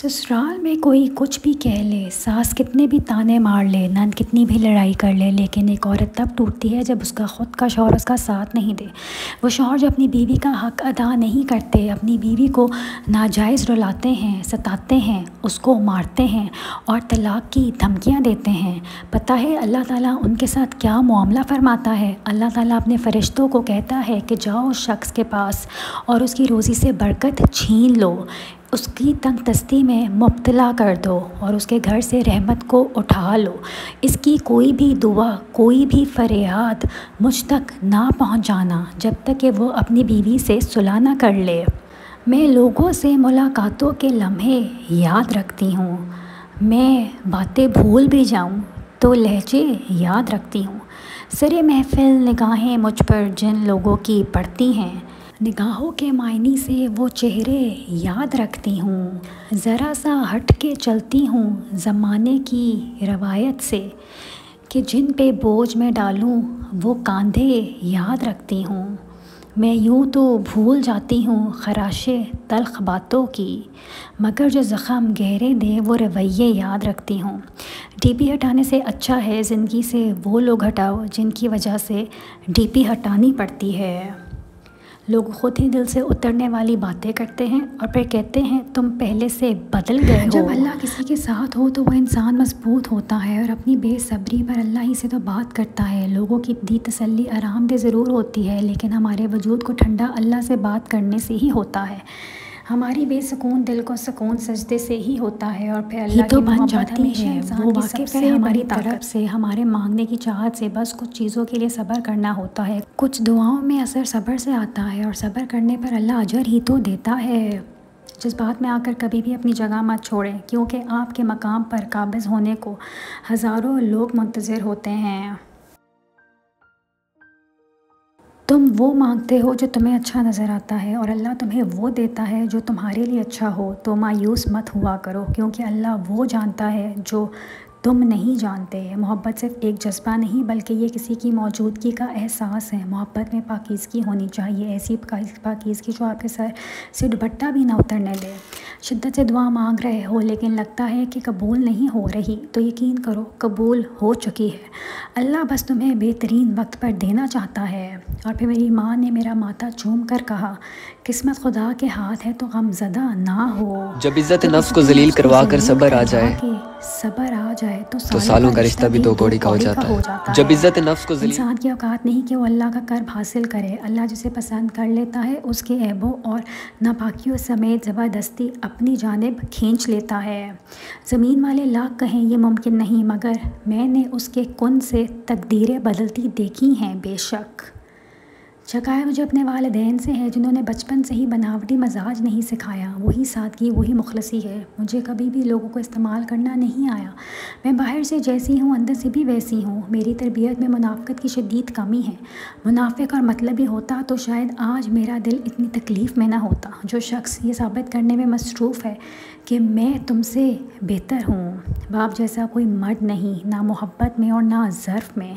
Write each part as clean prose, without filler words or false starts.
سسرال میں کوئی کچھ بھی کہہ لے، ساس کتنے بھی تانے مار لے، نند کتنی بھی لڑائی کر لے، لیکن ایک عورت تب ٹوٹتی ہے جب اس کا خود کا شوہر اس کا ساتھ نہیں دے۔ وہ شوہر جو اپنی بیوی کا حق ادا نہیں کرتے، اپنی بیوی کو ناجائز رلاتے ہیں، ستاتے ہیں، اس کو مارتے ہیں اور طلاق کی دھمکیاں دیتے ہیں، پتہ ہے اللہ تعالیٰ ان کے ساتھ کیا معاملہ فرماتا ہے؟ اللہ تعالیٰ اپنے فرشتوں کو کہتا ہے کہ جاؤ اس شخص کے پاس اور اس کی روزی سے برکت چھین لو، اس کی تنگ دستی میں مبتلا کر دو اور اس کے گھر سے رحمت کو اٹھا لو۔ اس کی کوئی بھی دعا، کوئی بھی فریاد مجھ تک نہ پہنچانا جب تک کہ وہ اپنی بیوی سے صلح نہ کر لے۔ میں لوگوں سے ملاقاتوں کے لمحے یاد رکھتی ہوں، میں باتیں بھول بھی جاؤں تو لہجے یاد رکھتی ہوں۔ سرے محفل نگاہیں مجھ پر جن لوگوں کی پڑتی ہیں، نگاہوں کے معنی سے وہ چہرے یاد رکھتی ہوں۔ ذرا سا ہٹ کے چلتی ہوں زمانے کی روایت سے کہ جن پہ بوجھ میں ڈالوں وہ کاندھے یاد رکھتی ہوں۔ میں یوں تو بھول جاتی ہوں خراشیں تلخ باتوں کی، مگر جو زخم گہرے دے وہ رویے یاد رکھتی ہوں۔ ڈی پی ہٹانے سے اچھا ہے زندگی سے وہ لوگ ہٹاؤ جن کی وجہ سے ڈی پی ہٹانی پڑتی ہے۔ لوگ خود ہی دل سے اترنے والی باتیں کرتے ہیں اور پھر کہتے ہیں تم پہلے سے بدل گئے ہو۔ جب اللہ کسی کے ساتھ ہو تو وہ انسان مضبوط ہوتا ہے اور اپنی بے صبری پر اللہ ہی سے تو بات کرتا ہے۔ لوگوں کی دی تسلی آرام دہ ضرور ہوتی ہے، لیکن ہمارے وجود کو ٹھنڈا اللہ سے بات کرنے سے ہی ہوتا ہے۔ ہماری بے سکون دل کو سکون سجدے سے ہی ہوتا ہے اور پھر اللہ کی بن جاتی ہے۔ وہ واقف ہے ہماری طرف سے، ہمارے مانگنے کی چاہت سے، بس کچھ چیزوں کے لیے صبر کرنا ہوتا ہے۔ کچھ دعاؤں میں اثر صبر سے آتا ہے اور صبر کرنے پر اللہ اجر ہی تو دیتا ہے۔ جذبات میں آ کر کبھی بھی اپنی جگہ مت چھوڑیں، کیونکہ آپ کے مقام پر قابض ہونے کو ہزاروں لوگ منتظر ہوتے ہیں۔ تم وہ مانگتے ہو جو تمہیں اچھا نظر آتا ہے اور اللہ تمہیں وہ دیتا ہے جو تمہارے لیے اچھا ہو، تو مایوس مت ہوا کرو، کیونکہ اللہ وہ جانتا ہے جو تم نہیں جانتے۔ محبت صرف ایک جذبہ نہیں بلکہ یہ کسی کی موجودگی کا احساس ہے۔ محبت میں پاکیزگی ہونی چاہیے، ایسی پاکیزگی جو آپ کے سر سے دوپٹہ بھی نہ اترنے دے۔ شدت سے دعا مانگ رہے ہو لیکن لگتا ہے کہ قبول نہیں ہو رہی، تو یقین کرو قبول ہو چکی ہے۔ اللہ بس تمہیں بہترین وقت پر دینا چاہتا ہے۔ اور پھر میری ماں نے میرا ماتھا چوم کر کہا، قسمت خدا کے ہاتھ ہے تو غم زدہ نہ ہو۔ جب عزت نفس کو ذلیل کروا کر صبر آ جائے تو سالوں کا رشتہ بھی دو کوڑی کا ہو جاتا ہے۔ جب عزت نفس کو انسان کی اوقات نہیں کہ وہ اللہ کا قرب حاصل کرے۔ اللہ جسے پسند کر لیتا ہے اس کے عیبوں اور ناپاکیوں سمیت زبردستی اپنی جانب کھینچ لیتا ہے۔ زمین والے لاکھ کہیں یہ ممکن نہیں، مگر میں نے اس کے کن سے تقدیریں بدلتی دیکھی ہیں بے شک۔ شکایت مجھے اپنے والدین سے ہے جنہوں نے بچپن سے ہی بناوٹی مزاج نہیں سکھایا۔ وہی سادگی، وہی مخلصی ہے۔ مجھے کبھی بھی لوگوں کو استعمال کرنا نہیں آیا۔ میں باہر سے جیسی ہوں اندر سے بھی ویسی ہوں۔ میری تربیت میں منافقت کی شدید کمی ہے۔ منافق اور مطلبی ہوتا تو شاید آج میرا دل اتنی تکلیف میں نہ ہوتا۔ جو شخص یہ ثابت کرنے میں مصروف ہے کہ میں تم سے بہتر ہوں، باپ جیسا کوئی مرد نہیں، نہ محبت میں اور نہ ظرف میں۔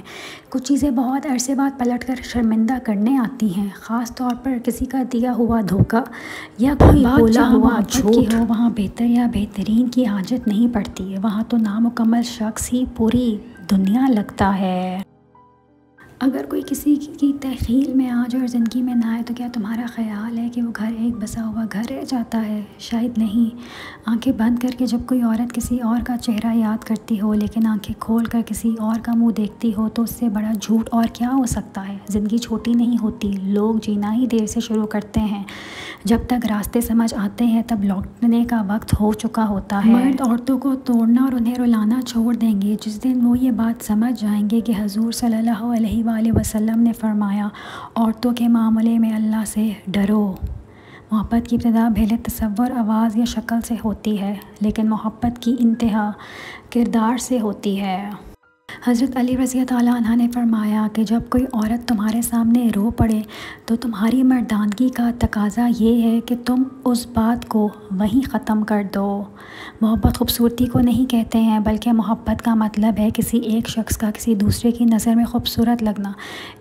کچھ چیزیں بہت عرصے بعد پلٹ کر شرمندہ کرنے آتی ہیں، خاص طور پر کسی کا دیا ہوا دھوکہ یا کوئی بولا ہوا جھوٹ ہو۔ وہاں بہتر یا بہترین کی حاجت نہیں پڑتی ہے، وہاں تو نامکمل شخص ہی پوری دنیا لگتا ہے۔ اگر کوئی کسی کی تخیل میں آ جائے اور زندگی میں نہ آئے تو کیا تمہارا خیال ہے کہ وہ گھر ایک بسا ہوا گھر رہ جاتا ہے؟ شاید نہیں۔ آنکھیں بند کر کے جب کوئی عورت کسی اور کا چہرہ یاد کرتی ہو لیکن آنکھیں کھول کر کسی اور کا منہ دیکھتی ہو تو اس سے بڑا جھوٹ اور کیا ہو سکتا ہے؟ زندگی چھوٹی نہیں ہوتی، لوگ جینا ہی دیر سے شروع کرتے ہیں۔ جب تک راستے سمجھ آتے ہیں تب لوٹنے کا وقت ہو چکا ہوتا ہے۔ مرد عورتوں کو توڑنا اور انہیں رلانا چھوڑ دیں گے جس دن وہ یہ بات سمجھ جائیں گے کہ حضور صلی اللہ علیہ وآلہ وسلم نے فرمایا، عورتوں کے معاملے میں اللہ سے ڈرو۔ محبت کی ابتدا بھلے تصور، آواز یا شکل سے ہوتی ہے، لیکن محبت کی انتہا کردار سے ہوتی ہے۔ حضرت علی رضی اللہ عنہ نے فرمایا کہ جب کوئی عورت تمہارے سامنے رو پڑے تو تمہاری مردانگی کا تقاضا یہ ہے کہ تم اس بات کو وہیں ختم کر دو۔ محبت خوبصورتی کو نہیں کہتے ہیں، بلکہ محبت کا مطلب ہے کسی ایک شخص کا کسی دوسرے کی نظر میں خوبصورت لگنا،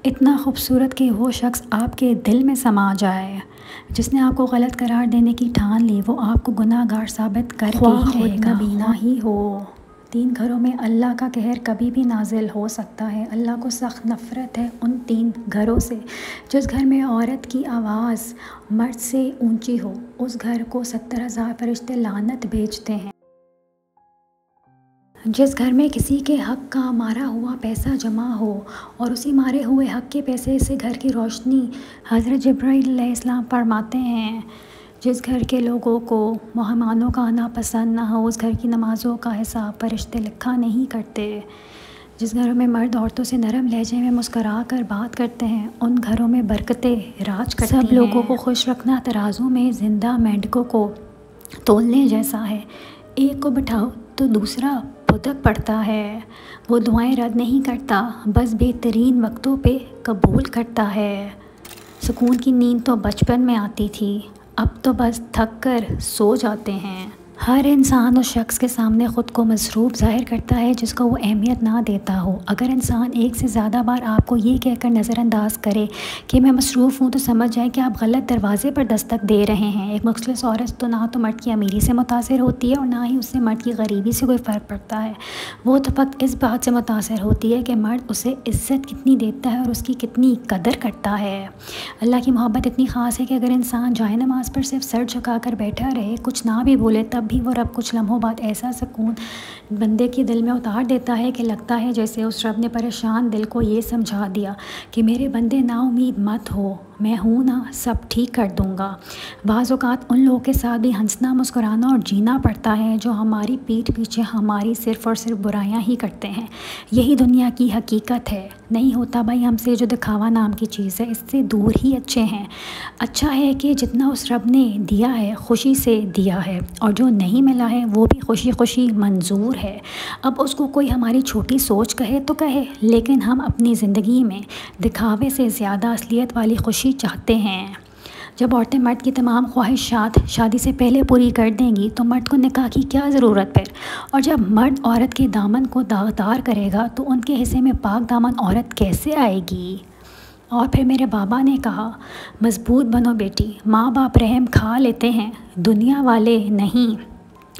اتنا خوبصورت کہ وہ شخص آپ کے دل میں سما جائے۔ جس نے آپ کو غلط قرار دینے کی ٹھان لی وہ آپ کو گناہ گار ثابت کر کے ہی رہے گا، نہ ہی ہو۔ 3 گھروں میں اللہ کا قہر کبھی بھی نازل ہو سکتا ہے۔ اللہ کو سخت نفرت ہے ان 3 گھروں سے۔ جس گھر میں عورت کی آواز مرد سے اونچی ہو اس گھر کو 70,000 فرشتے لعنت بھیجتے ہیں۔ جس گھر میں کسی کے حق کا مارا ہوا پیسہ جمع ہو اور اسی مارے ہوئے حق کے پیسے سے گھر کی روشنی حضرت جبرائیل علیہ السلام فرماتے ہیں۔ جس گھر کے لوگوں کو مہمانوں کا آنا پسند نہ ہو اس گھر کی نمازوں کا حساب فرشتے لکھا نہیں کرتے۔ جس گھروں میں مرد عورتوں سے نرم لہجے میں مسکرا کر بات کرتے ہیں ان گھروں میں برکتیں راج کرتی ہیں۔ سب لوگوں کو خوش رکھنا ترازو میں زندہ مینڈکوں کو تولنے جیسا ہے، ایک کو بٹھاؤ تو دوسرا پھدک پڑتا ہے۔ وہ دعائیں رد نہیں کرتا، بس بہترین وقتوں پہ قبول کرتا ہے۔ سکون کی نیند تو بچپن میں آتی تھی، اب تو بس تھک کر سو جاتے ہیں۔ ہر انسان اس شخص کے سامنے خود کو مصروف ظاہر کرتا ہے جس کو وہ اہمیت نہ دیتا ہو۔ اگر انسان ایک سے زیادہ بار آپ کو یہ کہہ کر نظر انداز کرے کہ میں مصروف ہوں تو سمجھ جائیں کہ آپ غلط دروازے پر دستک دے رہے ہیں۔ ایک مخلص عورت تو نہ تو مرد کی امیری سے متاثر ہوتی ہے اور نہ ہی اس سے مرد کی غریبی سے کوئی فرق پڑتا ہے، وہ تو فقط اس بات سے متاثر ہوتی ہے کہ مرد اسے عزت کتنی دیتا ہے اور اس کی کتنی قدر کرتا ہے۔ اللہ کی محبت اتنی خاص ہے کہ اگر انسان جائے نماز پر صرف سر جھکا کر بیٹھا رہے، کچھ نہ بھی بولے، تب بھی وہ رب کچھ لمحوں بعد ایسا سکون بندے کے دل میں اتار دیتا ہے کہ لگتا ہے جیسے اس رب نے پریشان دل کو یہ سمجھا دیا کہ میرے بندے نا امید مت ہو، میں ہوں نا، سب ٹھیک کر دوں گا۔ بعض اوقات ان لوگوں کے ساتھ بھی ہنسنا مسکرانا اور جینا پڑتا ہے جو ہماری پیٹھ پیچھے ہماری صرف اور صرف برائیاں ہی کرتے ہیں۔ یہی دنیا کی حقیقت ہے۔ نہیں ہوتا بھائی ہم سے جو دکھاوا نام کی چیز ہے، اس سے دور ہی اچھے ہیں۔ اچھا ہے کہ جتنا اس رب نے دیا ہے خوشی سے دیا ہے اور جو نہیں ملا ہے وہ بھی خوشی خوشی منظور ہے۔ اب اس کو کوئی ہماری چھوٹی سوچ کہے تو کہے، لیکن ہم اپنی زندگی میں دکھاوے سے زیادہ اصلیت والی خوشی چاہتے ہیں۔ جب عورتیں مرد کی تمام خواہشات شادی سے پہلے پوری کر دیں گی تو مرد کو نکاح کی کیا ضرورت پھر؟ اور جب مرد عورت کے دامن کو داغدار کرے گا تو ان کے حصے میں پاک دامن عورت کیسے آئے گی؟ اور پھر میرے بابا نے کہا، مضبوط بنو بیٹی، ماں باپ رحم کھا لیتے ہیں، دنیا والے نہیں۔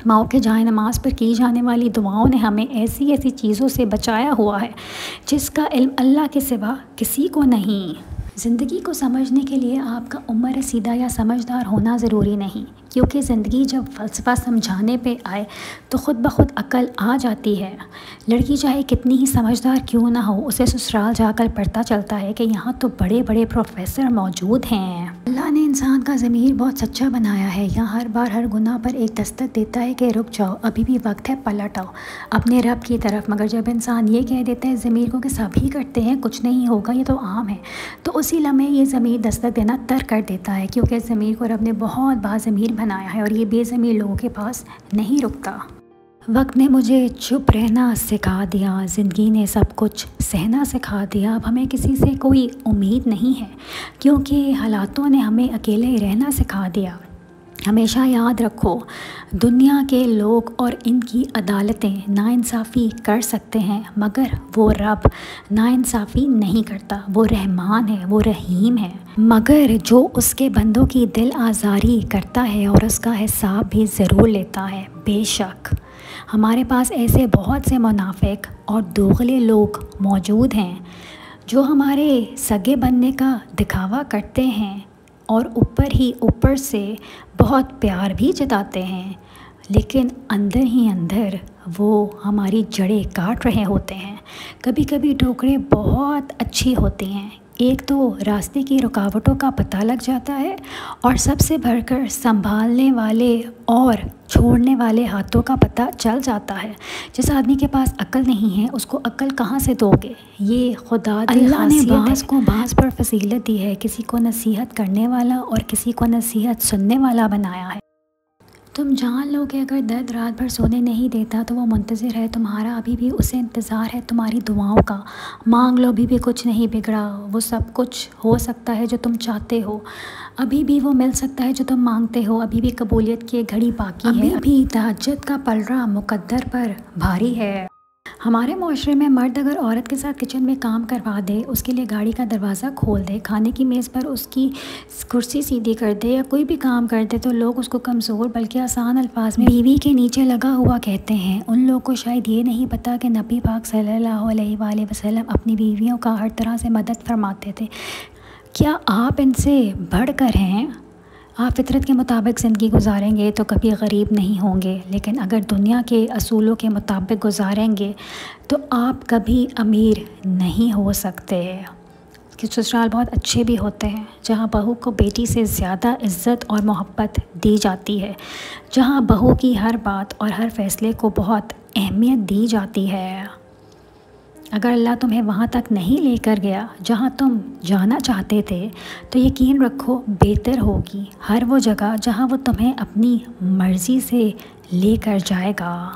ماؤں کے جائے نماز پر کی جانے والی دعاؤں نے ہمیں ایسی ایسی چیزوں سے بچایا ہوا ہے جس کا علم اللہ کے سوا کسی کو نہیں۔ زندگی کو سمجھنے کے لیے آپ کا عمر رسیدہ یا سمجھدار ہونا ضروری نہیں، کیونکہ زندگی جب فلسفہ سمجھانے پہ آئے تو خود بخود عقل آ جاتی ہے۔ لڑکی چاہے کتنی ہی سمجھدار کیوں نہ ہو، اسے سسرال جا کر پتہ چلتا ہے کہ یہاں تو بڑے بڑے پروفیسر موجود ہیں۔ اللہ نے انسان کا ضمیر بہت سچا بنایا ہے، یہاں ہر بار ہر گناہ پر ایک دستک دیتا ہے کہ رک جاؤ، ابھی بھی وقت ہے، پلٹ آؤ اپنے رب کی طرف۔ مگر جب انسان یہ کہہ دیتا ہے ضمیر کو کہ سب ہی کرتے ہیں، کچھ نہیں ہوگا، یہ تو عام ہے، تو اسی لمحے یہ ضمیر دستک دینا ترک کر دیتا ہے، کیونکہ ضمیر کو رب نے بہت باضمیر بنایا ہے اور یہ بے ضمیر لوگوں کے پاس نہیں رکتا۔ وقت نے مجھے چپ رہنا سکھا دیا، زندگی نے سب کچھ سہنا سکھا دیا۔ اب ہمیں کسی سے کوئی امید نہیں ہے کیونکہ حالاتوں نے ہمیں اکیلے رہنا سکھا دیا۔ ہمیشہ یاد رکھو، دنیا کے لوگ اور ان کی عدالتیں ناانصافی کر سکتے ہیں مگر وہ رب ناانصافی نہیں کرتا، وہ رحمان ہے، وہ رحیم ہے، مگر جو اس کے بندوں کی دل آزاری کرتا ہے اور اس کا حساب بھی ضرور لیتا ہے۔ بے شک ہمارے پاس ایسے بہت سے منافق اور دوغلے لوگ موجود ہیں جو ہمارے سگے بننے کا دکھاوا کرتے ہیں اور اوپر سے بہت پیار بھی جتاتے ہیں، لیکن اندر ہی اندر وہ ہماری جڑیں کاٹ رہے ہوتے ہیں۔ کبھی کبھی ٹھوکریں بہت اچھی ہوتی ہیں، ایک تو راستے کی رکاوٹوں کا پتہ لگ جاتا ہے اور سب سے بڑھ کر سنبھالنے والے اور چھوڑنے والے ہاتھوں کا پتہ چل جاتا ہے۔ جس آدمی کے پاس عقل نہیں ہے اس کو عقل کہاں سے دو گے؟ یہ خدا اللہ نے بعض کو بعض پر فضیلت دی ہے، کسی کو نصیحت کرنے والا اور کسی کو نصیحت سننے والا بنایا ہے۔ تم جان لو کہ اگر درد رات بھر سونے نہیں دیتا تو وہ منتظر ہے تمہارا، ابھی بھی اسے انتظار ہے تمہاری دعاؤں کا۔ مانگ لو، ابھی بھی کچھ نہیں بگڑا، وہ سب کچھ ہو سکتا ہے جو تم چاہتے ہو، ابھی بھی وہ مل سکتا ہے جو تم مانگتے ہو، ابھی بھی قبولیت کی گھڑی باقی ہے، ابھی تہجد کا پلڑا مقدر پر بھاری ہے۔ ہمارے معاشرے میں مرد اگر عورت کے ساتھ کچن میں کام کروا دے، اس کے لیے گاڑی کا دروازہ کھول دے، کھانے کی میز پر اس کی کرسی سیدھی کر دے یا کوئی بھی کام کر دے، تو لوگ اس کو کمزور بلکہ آسان الفاظ میں بیوی کے نیچے لگا ہوا کہتے ہیں۔ ان لوگوں کو شاید یہ نہیں پتہ کہ نبی پاک صلی اللہ علیہ وآلہ وسلم اپنی بیویوں کا ہر طرح سے مدد فرماتے تھے۔ کیا آپ ان سے بڑھ کر ہیں؟ آپ فطرت کے مطابق زندگی گزاریں گے تو کبھی غریب نہیں ہوں گے، لیکن اگر دنیا کے اصولوں کے مطابق گزاریں گے تو آپ کبھی امیر نہیں ہو سکتے۔ کہ سسرال بہت اچھے بھی ہوتے ہیں، جہاں بہو کو بیٹی سے زیادہ عزت اور محبت دی جاتی ہے، جہاں بہو کی ہر بات اور ہر فیصلے کو بہت اہمیت دی جاتی ہے۔ اگر اللہ تمہیں وہاں تک نہیں لے کر گیا جہاں تم جانا چاہتے تھے، تو یقین رکھو بہتر ہوگی ہر وہ جگہ جہاں وہ تمہیں اپنی مرضی سے لے کر جائے گا۔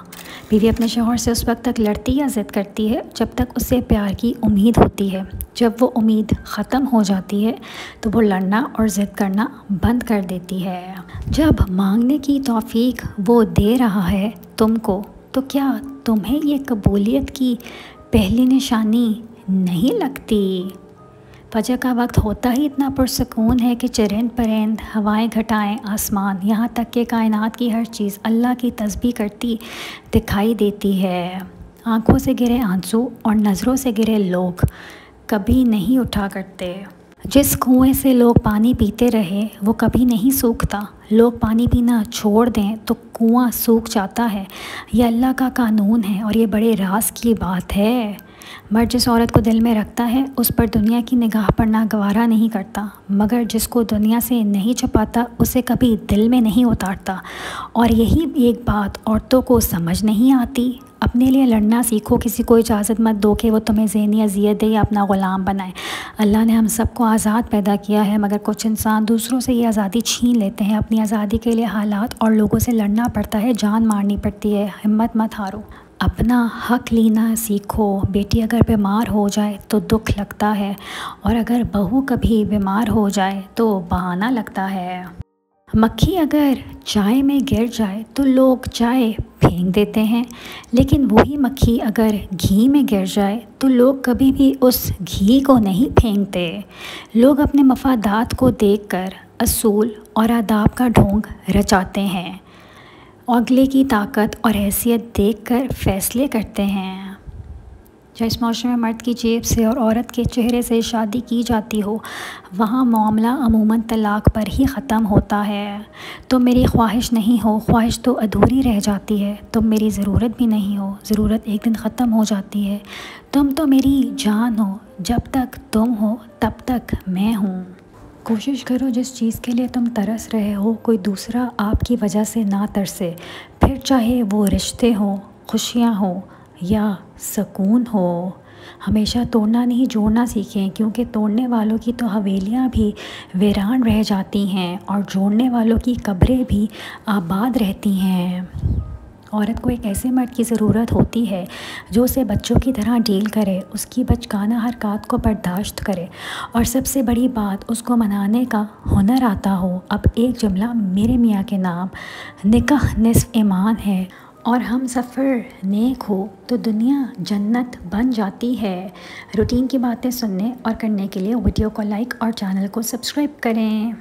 بیوی اپنے شوہر سے اس وقت تک لڑتی یا ضد کرتی ہے جب تک اسے پیار کی امید ہوتی ہے۔ جب وہ امید ختم ہو جاتی ہے تو وہ لڑنا اور ضد کرنا بند کر دیتی ہے۔ جب مانگنے کی توفیق وہ دے رہا ہے تم کو، تو کیا تمہیں یہ قبولیت کی پہلی نشانی نہیں لگتی؟ فجر کا وقت ہوتا ہی اتنا پرسکون ہے کہ چرند پرند، ہوائیں گھٹائیں، آسمان، یہاں تک کہ کائنات کی ہر چیز اللہ کی تسبیح کرتی دکھائی دیتی ہے۔ آنکھوں سے گرے آنسو اور نظروں سے گرے لوگ کبھی نہیں اٹھا کرتے۔ جس کنویں سے لوگ پانی پیتے رہے وہ کبھی نہیں سوکھتا۔ لوگ پانی پینا چھوڑ دیں تو کنواں سوکھ جاتا ہے۔ یہ اللہ کا قانون ہے اور یہ بڑے راز کی بات ہے۔ مرد جس عورت کو دل میں رکھتا ہے اس پر دنیا کی نگاہ پڑنا گوارا نہیں کرتا، مگر جس کو دنیا سے نہیں چھپاتا اسے کبھی دل میں نہیں اتارتا۔ اور یہی ایک بات عورتوں کو سمجھ نہیں آتی۔ اپنے لیے لڑنا سیکھو، کسی کو اجازت مت دو کہ وہ تمہیں ذہنی اذیت دے یا اپنا غلام بنائے۔ اللہ نے ہم سب کو آزاد پیدا کیا ہے، مگر کچھ انسان دوسروں سے یہ آزادی چھین لیتے ہیں۔ اپنی آزادی کے لیے حالات اور لوگوں سے لڑنا پڑتا ہے، جان مارنی پڑتی ہے۔ ہمت مت ہارو، اپنا حق لینا سیکھو۔ بیٹی اگر بیمار ہو جائے تو دکھ لگتا ہے، اور اگر بہو کبھی بیمار ہو جائے تو بہانہ لگتا ہے۔ مکھی اگر چائے میں گر جائے تو لوگ چائے پھینک دیتے ہیں، لیکن وہی مکھی اگر گھی میں گر جائے تو لوگ کبھی بھی اس گھی کو نہیں پھینکتے۔ لوگ اپنے مفادات کو دیکھ کر اصول اور آداب کا ڈھونگ رچاتے ہیں، اگلے کی طاقت اور حیثیت دیکھ کر فیصلے کرتے ہیں۔ جس معاشرے میں مرد کی جیب سے اور عورت کے چہرے سے شادی کی جاتی ہو، وہاں معاملہ عموماً طلاق پر ہی ختم ہوتا ہے۔ تم میری خواہش نہیں ہو، خواہش تو ادھوری رہ جاتی ہے۔ تم میری ضرورت بھی نہیں ہو، ضرورت ایک دن ختم ہو جاتی ہے۔ تم تو میری جان ہو، جب تک تم ہو تب تک میں ہوں۔ کوشش کرو جس چیز کے لیے تم ترس رہے ہو کوئی دوسرا آپ کی وجہ سے نہ ترسے، پھر چاہے وہ رشتے ہوں، خوشیاں ہوں یا سکون ہو۔ ہمیشہ توڑنا نہیں جوڑنا سیکھیں، کیونکہ توڑنے والوں کی تو حویلیاں بھی ویران رہ جاتی ہیں اور جوڑنے والوں کی قبریں بھی آباد رہتی ہیں۔ عورت کو ایک ایسے مرد کی ضرورت ہوتی ہے جو اسے بچوں کی طرح ڈیل کرے، اس کی بچگانہ حرکات کو برداشت کرے، اور سب سے بڑی بات اس کو منانے کا ہنر آتا ہو۔ اب ایک جملہ میرے میاں کے نام، نکاح نصف ایمان ہے، اور ہم سفر نیک ہو تو دنیا جنت بن جاتی ہے۔ روٹین کی باتیں سننے اور کرنے کے لیے ویڈیو کو لائک اور چینل کو سبسکرائب کریں۔